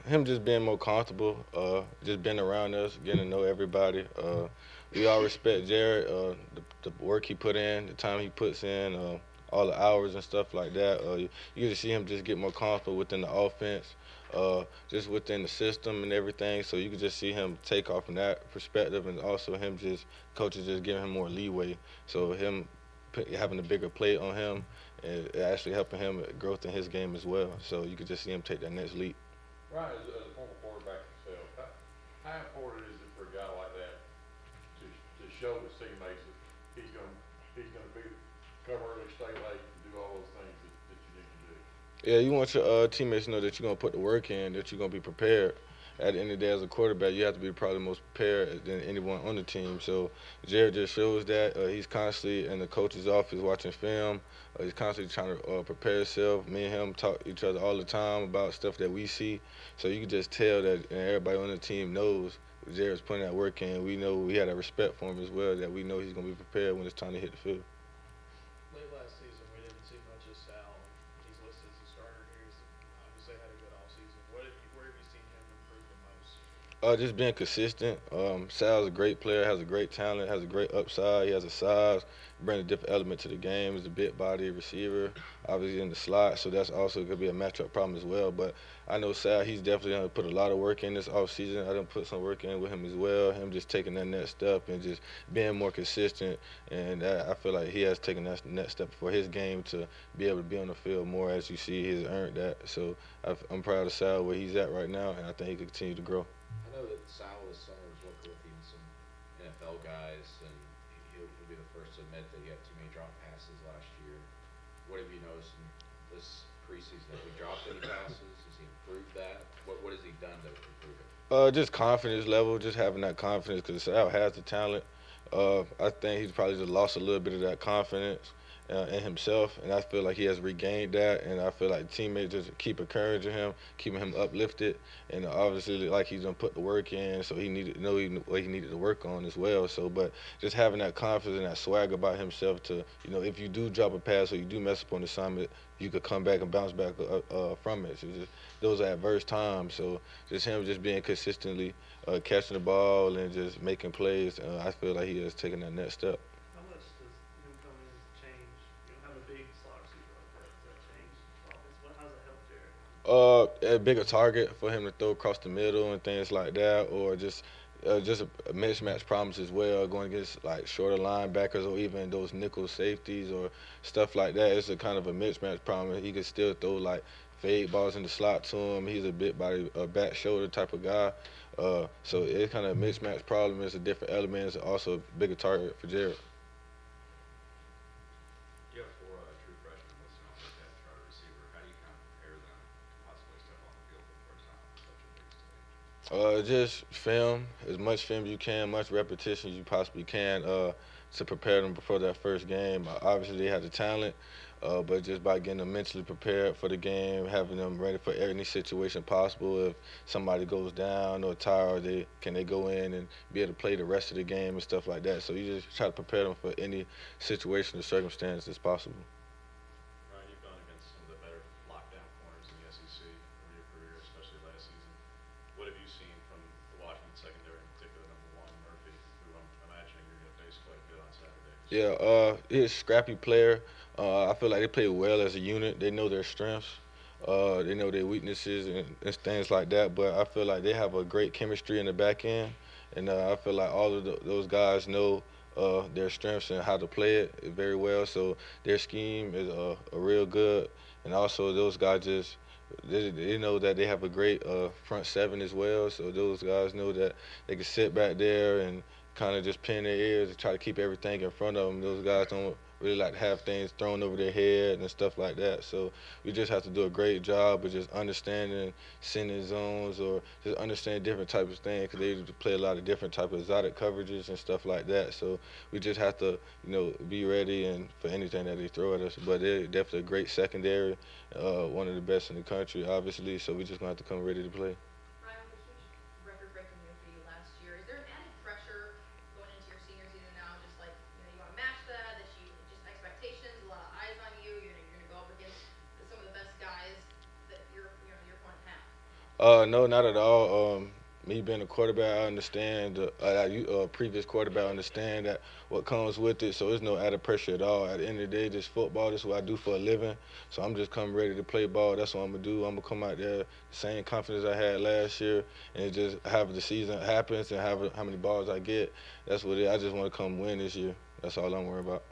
Him just being more comfortable, just being around us, getting to know everybody. We all respect Jared, the work he put in, the time he puts in, all the hours and stuff like that. You just see him just get more comfortable within the offense, just within the system and everything. So you can just see him take off from that perspective, and also him just coaches just giving him more leeway. So him having a bigger plate on him, and actually helping him growth in his game as well. So you could just see him take that next leap. Ryan, as a former quarterback himself, how important is it for a guy like that to show his teammates that he's gonna be cover early, stay late, and do all those things that you need to do? Yeah, you want your teammates to know that you're gonna put the work in, that you're gonna be prepared. At the end of the day, as a quarterback, you have to be probably the most prepared than anyone on the team. So Jared just shows that he's constantly in the coach's office watching film. He's constantly trying to prepare himself. Me and him talk to each other all the time about stuff that we see. So you can just tell that, and everybody on the team knows Jared's putting that work in. We know we had a respect for him as well. That we know he's gonna be prepared when it's time to hit the field. Late last season, we didn't see much of Sal. He's listed as a starter here. He's obviously had a good offseason. Where have you seen him improve the most? Just being consistent. Sal's a great player, has a great talent, has a great upside. He has a size, bring a different element to the game. He's a big body receiver, obviously in the slot, so that's also could be a matchup problem as well. But I know Sal, he's definitely gonna put a lot of work in this offseason. I done put some work in with him as well. Him just taking that next step and just being more consistent. And I feel like he has taken that next step for his game to be able to be on the field more. As you see, he's earned that. So I'm proud of Sal where he's at right now, and I think he can continue to grow. I know that Sal this summer was working with even some NFL guys, and he'll be the first to admit that he had too many drop passes last year. What have you noticed in this preseason? Has he dropped any passes? Has he improved that? What has he done to improve it? Just confidence level, just having that confidence because Sal has the talent. I think he's probably just lost a little bit of that confidence in himself, and I feel like he has regained that. And I feel like teammates just keep encouraging him, keeping him uplifted, and obviously like he's gonna put the work in, so he needed to know what he needed to work on as well. So, but just having that confidence and that swag about himself to, if you do drop a pass or you do mess up on the assignment, you could come back and bounce back from it. So just those are adverse times. So just him just being consistently catching the ball and just making plays. I feel like he has taken that next step. How much does him coming in change? You don't have a big slot receiver like that. Does that change the offense? How's that help Jared? A bigger target for him to throw across the middle and things like that, or just a mismatch problems as well, going against like shorter linebackers or even those nickel safeties or stuff like that. It's a kind of a mismatch problem. He can still throw like fade balls in the slot to him. He's a bit body, a back shoulder type of guy. So it's kind of a mismatch problem. It's a different element. It's also a bigger target for Jared. You have four true freshmen listed on the depth chart receiver. How do you kind of prepare them to possibly step on the field for the first time on such a big stage? Just film as much film you can, much repetition you possibly can, to prepare them before that first game. Obviously, they have the talent, but just by getting them mentally prepared for the game, having them ready for any situation possible. If somebody goes down or tired, they go in and be able to play the rest of the game and stuff like that. So you just try to prepare them for any situation or circumstance that's possible. Ryan, you've gone against some of the better lockdown corners in the SEC over your career, especially last season. What have you seen from the Washington secondary, in particular, number one, Murphy, who I'm imagining you're going to face quite good on Saturday? Yeah, he's a scrappy player. I feel like they play well as a unit. They know their strengths. They know their weaknesses and things like that. But I feel like they have a great chemistry in the back end, and I feel like all of those guys know their strengths and how to play it very well. So their scheme is a real good, and also those guys just they know that they have a great front seven as well. So those guys know that they can sit back there and kind of just pin their ears and try to keep everything in front of them. Those guys don't really like to have things thrown over their head and stuff like that. So we just have to do a great job of just understanding sending zones or just understanding different types of things because they play a lot of different type of exotic coverages and stuff like that. So we just have to, be ready and for anything that they throw at us. But they're definitely a great secondary, one of the best in the country, obviously. So we just gonna have to come ready to play. Ryan, with a huge record-breaking year for you last year, is there an added pressure going into your senior season now? Just like you want to match that, that you just expectations, a lot of eyes on you. You're gonna go up against some of the best guys that your opponent have. No, not at all. Me being a quarterback, I understand. Previous quarterback, I understand that what comes with it. So there's no added pressure at all. At the end of the day, just football. This is what I do for a living. So I'm just coming ready to play ball. That's what I'm gonna do. I'm gonna come out there the same confidence I had last year, and just have the season happens and have how many balls I get. That's what it. I just want to come win this year. That's all I'm worried about.